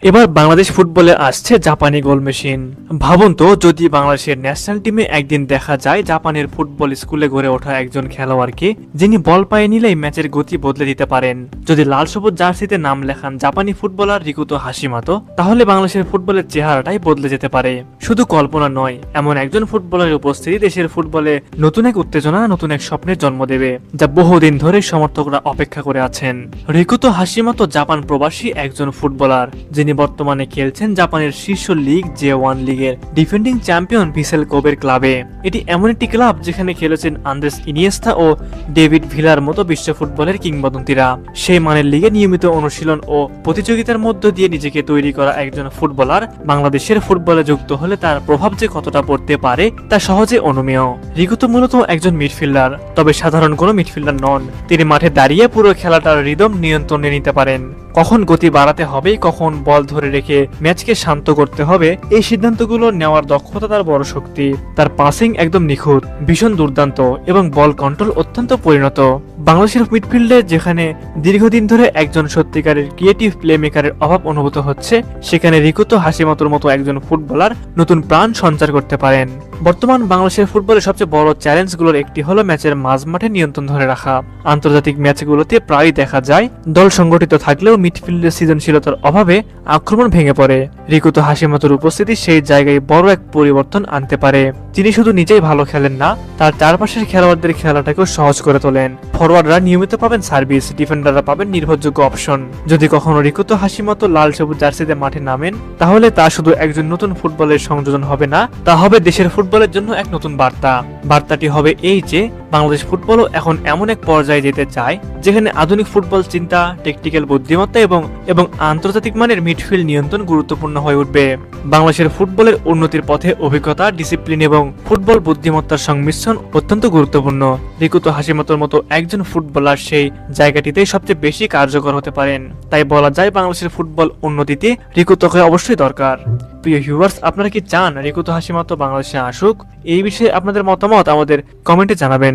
এবার বাংলাদেশ ফুটবলে আসছে জাপানি গোল মেশিন। ভাবুন তো, যদি বাংলাদেশের ন্যাশনাল টিমে একদিন দেখা যায় জাপানের ফুটবল স্কুলে গড়ে ওঠা একজন খেলোয়াড়কে, যিনি বল পায়ে নিলেই ম্যাচের গতি বদলে দিতে পারেন। যদি লাল সবুজ জার্সিতে নাম লেখান জাপানি ফুটবলার রিকুতো হাশিমাতো, তাহলে বাংলাদেশের ফুটবলের চেহারাটাই বদলে যেতে পারে। শুধু কল্পনা নয়, এমন একজন ফুটবলের উপস্থিতি দেশের ফুটবলে নতুন এক উত্তেজনা, নতুন এক স্বপ্নের জন্ম দেবে, যা বহুদিন ধরে সমর্থকরা অপেক্ষা করে আছেন। রিকুতো হাশিমাতো জাপান প্রবাসী একজন ফুটবলার, যিনি বর্তমানে খেলছেন জাপানের শীর্ষ লিগ J1 লিগের ডিফেন্ডিং চ্যাম্পিয়ন ভিসেল কোবের ক্লাবে। এটি এমন একটি ক্লাব যেখানে খেলেছেন আন্দ্রেস ইনিয়েস্তা ও ডেভিড ভিলার মতো বিশ্ব ফুটবলের কিংবদন্তিরা। সেই মানের লিগে নিয়মিত অনুশীলন ও প্রতিযোগিতার মধ্য দিয়ে নিজেকে তৈরি করা একজন ফুটবলার বাংলাদেশের ফুটবলে যুক্ত হলে তার প্রভাব যে কতটা পড়তে পারে তা সহজে অনুমেয়। রিকুতো মূলত একজন মিডফিল্ডার, তবে সাধারণ কোনো মিডফিল্ডার নন। তিনি মাঠে দাঁড়িয়ে পুরো খেলাটার রিদম নিয়ন্ত্রণে নিতে পারেন। কখন গতি বাড়াতে হবে, কখন বল ধরে রেখে ম্যাচকে শান্ত করতে হবে, এই সিদ্ধান্তগুলো নেওয়ার দক্ষতা তার বড় শক্তি। তার পাসিং একদম নিখুঁত, ভীষণ দুর্দান্ত এবং বল কন্ট্রোল অত্যন্ত পরিণত। বাংলাদেশের মিডফিল্ডে যেখানে দীর্ঘদিন ধরে একজন সত্যিকারের ক্রিয়েটিভ প্লে মেকারের অভাব অনুভূত হচ্ছে, সেখানে রিকুতো হাশিমাতোর মতো একজন ফুটবলার নতুন প্রাণ সঞ্চার করতে পারেন। বর্তমান বাংলাদেশের ফুটবলের সবচেয়ে বড় চ্যালেঞ্জগুলোর একটি হলো ম্যাচের মাঝমাঠে নিয়ন্ত্রণ ধরে রাখা। আন্তর্জাতিক ম্যাচগুলোতে প্রায়ই দেখা যায় দল সংগঠিত থাকলেও মিডফিল্ডের সৃজনশীলতার অভাবে আক্রমণ ভেঙে পড়ে। রিকুতো হাশিমাতোর উপস্থিতি সেই জায়গায় বড় এক পরিবর্তন আনতে পারে। তিনি শুধু নিজেই ভালো খেলেন না, তার চারপাশের খেলোয়াড়দের খেলাটাকেও সহজ করে তোলেন। ফরওয়ার্ডরা নিয়মিত পাবেন সার্ভিস, ডিফেন্ডাররা পাবেন নির্ভরযোগ্য অপশন। যদি কখনো রিকুতো হাশিমাতো লাল সবুজ জার্সিতে মাঠে নামেন, তাহলে তা শুধু একজন নতুন ফুটবলের সংযোজন হবে না, তা হবে দেশের ফুটবলের জন্য এক নতুন বার্তা। বার্তাটি হবে এই যে বাংলাদেশ ফুটবলও এখন এমন এক পর্যায়ে যেতে চায় যেখানে আধুনিক ফুটবল চিন্তা, টেকনিক্যাল বুদ্ধিমত্তা এবং আন্তর্জাতিক মানের মিডফিল্ড নিয়ন্ত্রণ গুরুত্বপূর্ণ হয়ে উঠবে। বাংলাদেশের ফুটবলের উন্নতির পথে অভিজ্ঞতা, ডিসিপ্লিন এবং ফুটবল বুদ্ধিমত্তার সংমিশ্রণ অত্যন্ত গুরুত্বপূর্ণ। রিকুতো হাশিমাতোর মতো একজন ফুটবলার সেই জায়গাটিতেই সবচেয়ে বেশি কার্যকর হতে পারেন। তাই বলা যায় বাংলাদেশের ফুটবল উন্নতিতে রিকুতোকে অবশ্যই দরকার। প্রিয় ভিউয়ার্স, আপনারা কি চান রিকুতো হাশিমাতো বাংলাদেশে আসুক? এই বিষয়ে আপনাদের মতামত আমাদের কমেন্টে জানাবেন।